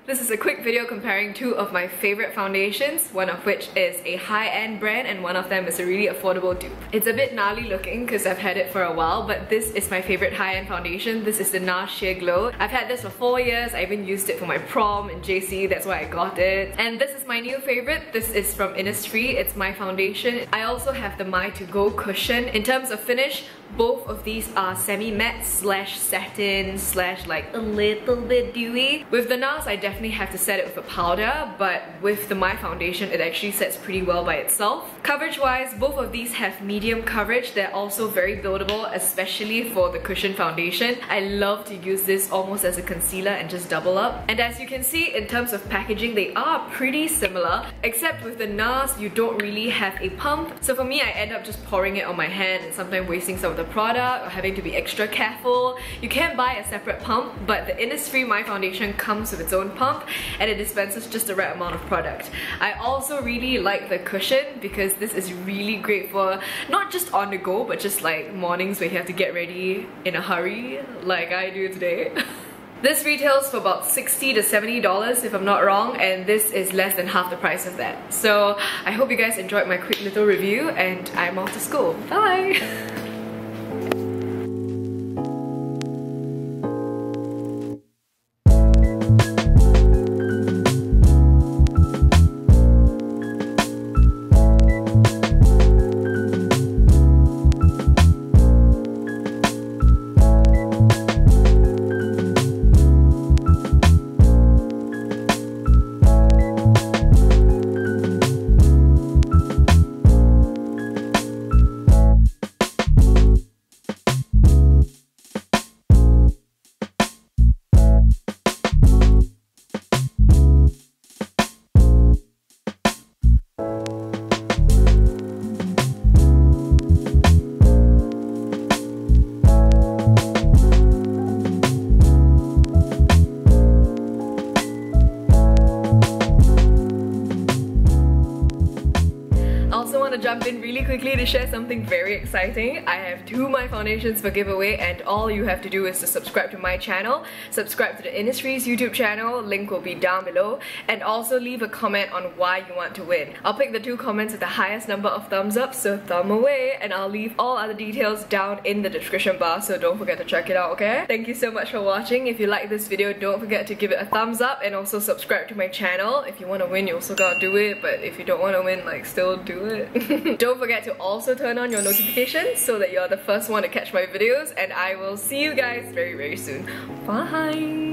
This is a quick video comparing two of my favorite foundations, one of which is a high-end brand and one of them is a really affordable dupe. It's a bit gnarly looking because I've had it for a while, but this is my favorite high-end foundation. This is the Nasia Glow. I've had this for 4 years. I even used it for my prom in JC, that's why I got it. And this is my new favorite. This is from Innisfree. It's my foundation. I also have the My To Go cushion. In terms of finish, both of these are semi-matte slash satin slash like a little bit dewy. With the NARS, I definitely have to set it with a powder, but with the My foundation, it actually sets pretty well by itself. Coverage-wise, both of these have medium coverage. They're also very buildable, especially for the cushion foundation. I love to use this almost as a concealer and just double up. And as you can see, in terms of packaging, they are pretty similar, except with the NARS, you don't really have a pump. So for me, I end up just pouring it on my hand and sometimes wasting some of the product or having to be extra careful. You can buy a separate pump, but the Innisfree My foundation comes with its own pump and it dispenses just the right amount of product. I also really like the cushion because this is really great for not just on the go, but just like mornings where you have to get ready in a hurry like I do today. This retails for about $60 to $70 if I'm not wrong, and this is less than half the price of that. So I hope you guys enjoyed my quick little review and I'm off to school. Bye! Jump in really quickly to share something very exciting. I have 2 My foundations for giveaway and all you have to do is to subscribe to my channel, subscribe to the Innisfree's YouTube channel, link will be down below, and also leave a comment on why you want to win. I'll pick the 2 comments with the highest number of thumbs up, so thumb away, and I'll leave all other details down in the description bar, so don't forget to check it out, okay? Thank you so much for watching. If you like this video, don't forget to give it a thumbs up and also subscribe to my channel. If you want to win, you also gotta do it, but if you don't want to win, like, still do it. Don't forget to also turn on your notifications so that you're the first one to catch my videos, and I will see you guys very, very soon. Bye!